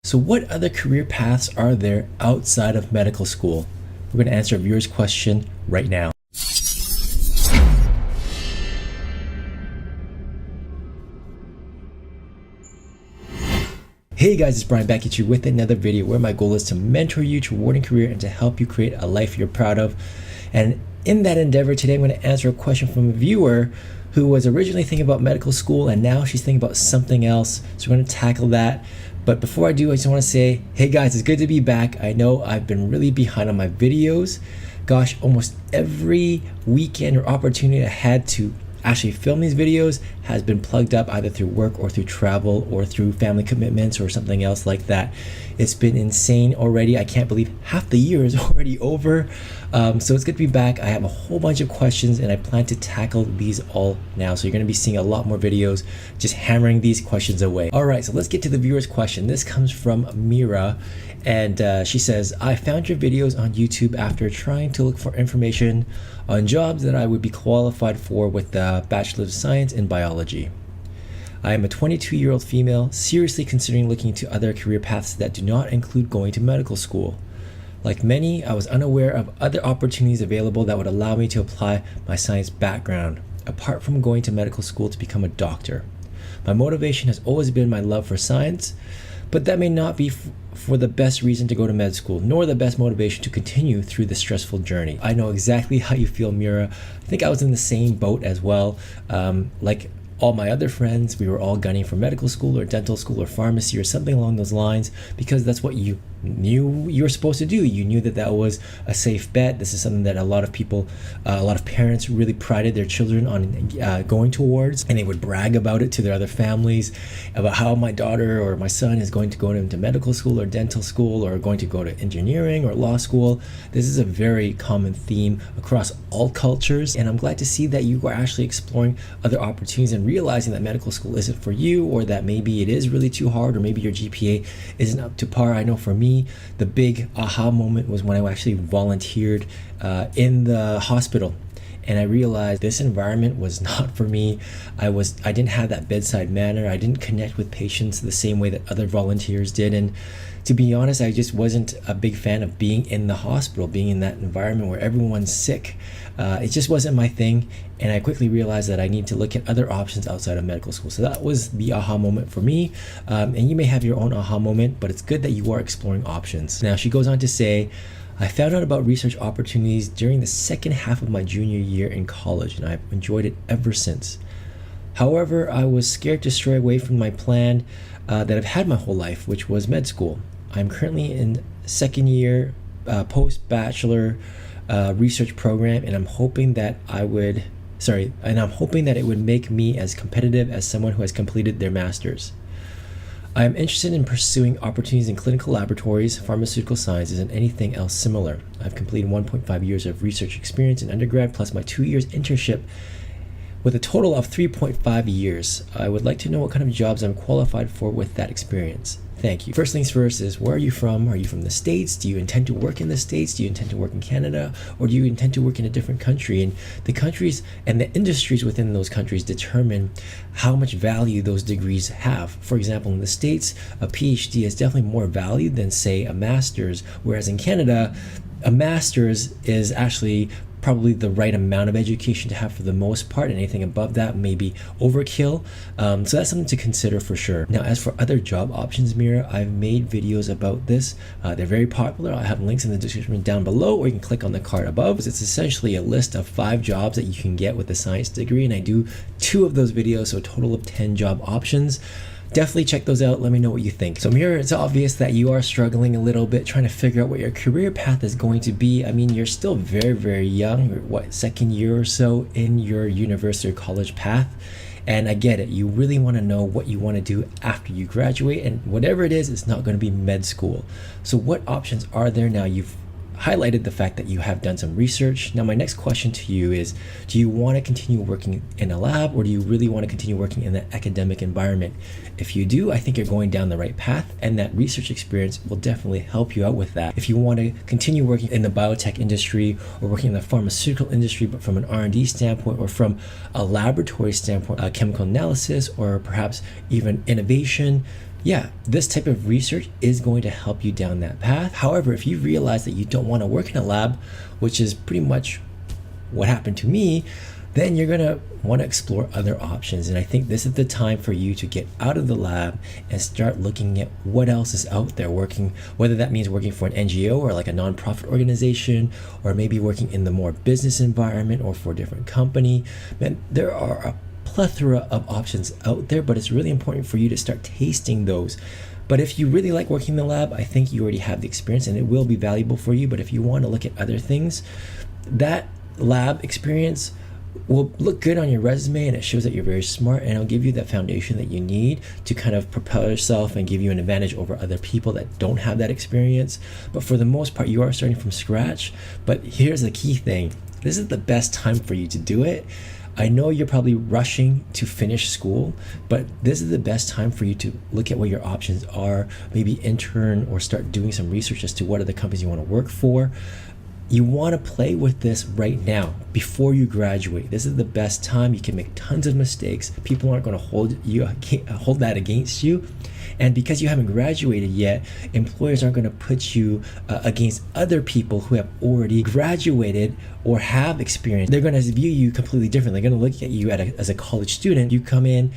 So what other career paths are there outside of medical school? We're going to answer a viewer's question right now. Hey guys, it's Brian back at you with another video where my goal is to mentor you to a rewarding career and to help you create a life you're proud of. And in that endeavor today, I'm going to answer a question from a viewer who was originally thinking about medical school and now she's thinking about something else. So we're going to tackle that. But before I do, I just want to say, hey guys, it's good to be back. I know I've been really behind on my videos. Gosh, almost every weekend or opportunity I had to actually film these videos has been plugged up either through work or through travel or through family commitments or something else like that. It's been insane already. I can't believe half the year is already over. So it's good to be back. I have a whole bunch of questions and I plan to tackle these all now. So you're going to be seeing a lot more videos just hammering these questions away. All right, so let's get to the viewer's question. This comes from Mira and she says, I found your videos on YouTube after trying to look for information on jobs that I would be qualified for with the Bachelor of Science in Biology. I am a 22-year-old female seriously considering looking to other career paths that do not include going to medical school. Like many, I was unaware of other opportunities available that would allow me to apply my science background, apart from going to medical school to become a doctor. My motivation has always been my love for science, but that may not be for the best reason to go to med school, nor the best motivation to continue through the stressful journey. I know exactly how you feel, Mira. I think I was in the same boat as well. Like all my other friends, we were all gunning for medical school or dental school or pharmacy or something along those lines because that's what you knew you were supposed to do. You knew that that was a safe bet. This is something that a lot of people, a lot of parents really prided their children on going towards, and they would brag about it to their other families about how my daughter or my son is going to go into medical school or dental school or going to go to engineering or law school. This is a very common theme across all cultures, and I'm glad to see that you are actually exploring other opportunities and realizing that medical school isn't for you, or that maybe it is really too hard, or maybe your GPA isn't up to par. I know for me, the big aha moment was when I actually volunteered in the hospital, and I realized this environment was not for me. I didn't have that bedside manner. I didn't connect with patients the same way that other volunteers did, and to be honest, I just wasn't a big fan of being in the hospital, being in that environment where everyone's sick. It just wasn't my thing, and I quickly realized that I need to look at other options outside of medical school. So that was the aha moment for me, and you may have your own aha moment, but it's good that you are exploring options. Now, she goes on to say, I found out about research opportunities during the second half of my junior year in college, and I've enjoyed it ever since. However, I was scared to stray away from my plan that I've had my whole life, which was med school. I'm currently in second year post-bachelor research program, and I'm hoping that it would make me as competitive as someone who has completed their master's. I am interested in pursuing opportunities in clinical laboratories, pharmaceutical sciences, and anything else similar. I've completed 1.5 years of research experience in undergrad, plus my 2 years internship, with a total of 3.5 years. I would like to know what kind of jobs I'm qualified for with that experience. Thank you. First things first is, where are you from? Are you from the States? Do you intend to work in the States? Do you intend to work in Canada? Or do you intend to work in a different country? And the countries and the industries within those countries determine how much value those degrees have. For example, in the States, a PhD is definitely more valued than, say, a master's, whereas in Canada, a master's is actually probably the right amount of education to have for the most part, and anything above that may be overkill. So that's something to consider for sure. Now, as for other job options, Mira, I've made videos about this. They're very popular. I have links in the description down below, or you can click on the card above. It's essentially a list of 5 jobs that you can get with a science degree, and I do 2 of those videos, so a total of 10 job options. Definitely check those out. Let me know what you think. So Mira, it's obvious that you are struggling a little bit trying to figure out what your career path is going to be. I mean, you're still very, very young. You're, second year or so in your university or college path. And I get it. You really want to know what you want to do after you graduate. And whatever it is, it's not going to be med school. So what options are there now? You've highlighted the fact that you have done some research. Now, my next question to you is, do you want to continue working in a lab, or do you really want to continue working in an academic environment? If you do, I think you're going down the right path, and that research experience will definitely help you out with that. If you want to continue working in the biotech industry or working in the pharmaceutical industry, but from an R&D standpoint or from a laboratory standpoint, chemical analysis, or perhaps even innovation, yeah, this type of research is going to help you down that path. However, if you realize that you don't want to work in a lab, which is pretty much what happened to me, then you're gonna want to explore other options. And I think this is the time for you to get out of the lab and start looking at what else is out there working, whether that means working for an NGO or like a nonprofit organization, or maybe working in the more business environment or for a different company. Man, there are a plethora of options out there, but it's really important for you to start tasting those. But if you really like working in the lab, I think you already have the experience and it will be valuable for you. But if you want to look at other things, that lab experience will look good on your resume, and it shows that you're very smart, and it'll give you that foundation that you need to kind of propel yourself and give you an advantage over other people that don't have that experience. But for the most part, you are starting from scratch. But here's the key thing: this is the best time for you to do it. I know you're probably rushing to finish school, but this is the best time for you to look at what your options are, maybe intern or start doing some research as to what are the companies you want to work for. You want to play with this right now before you graduate. This is the best time. You can make tons of mistakes. People aren't going to hold that against you. And because you haven't graduated yet, employers aren't going to put you against other people who have already graduated or have experience. They're going to view you completely different. They're going to look at you as a college student. You come in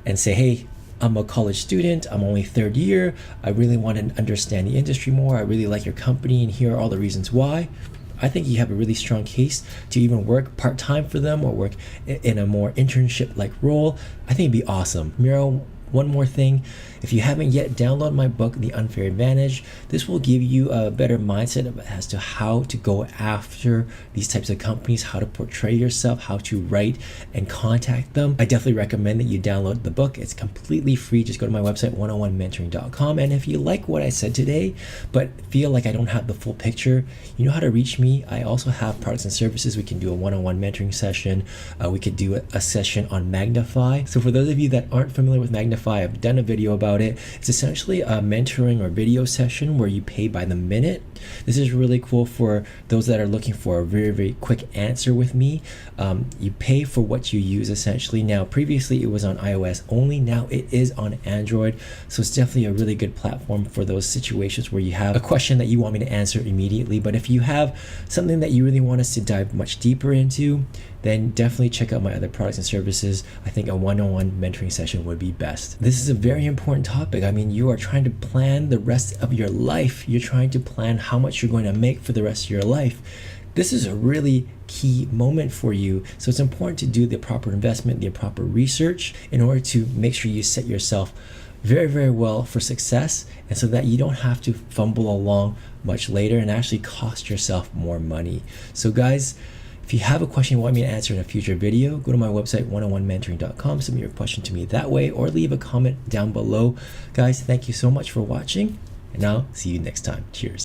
and say, hey, I'm a college student, I'm only third year, I really want to understand the industry more, I really like your company, and here are all the reasons why. I think you have a really strong case to even work part-time for them or work in a more internship-like role. I think it'd be awesome. Miro, one more thing, if you haven't yet downloaded my book, The Unfair Advantage, this will give you a better mindset as to how to go after these types of companies, how to portray yourself, how to write and contact them. I definitely recommend that you download the book. It's completely free. Just go to my website, 101mentoring.com. And if you like what I said today, but feel like I don't have the full picture, you know how to reach me. I also have products and services. We can do a one-on-one mentoring session. We could do a session on Magnifi. So for those of you that aren't familiar with Magnifi, I've done a video about it. It's essentially a mentoring or video session where you pay by the minute. This is really cool for those that are looking for a very, very quick answer with me. You pay for what you use essentially. Now, previously it was on iOS only. Now it is on Android. So it's definitely a really good platform for those situations where you have a question that you want me to answer immediately. But if you have something that you really want us to dive much deeper into, then definitely check out my other products and services. I think a one-on-one mentoring session would be best. This is a very important topic. I mean, you are trying to plan the rest of your life. You're trying to plan how much you're going to make for the rest of your life. This is a really key moment for you. So it's important to do the proper investment, the proper research in order to make sure you set yourself very, very well for success, and so that you don't have to fumble along much later and actually cost yourself more money. So guys, if you have a question you want me to answer in a future video, go to my website, 101mentoring.com, submit your question to me that way, or leave a comment down below. Guys, thank you so much for watching, and I'll see you next time. Cheers.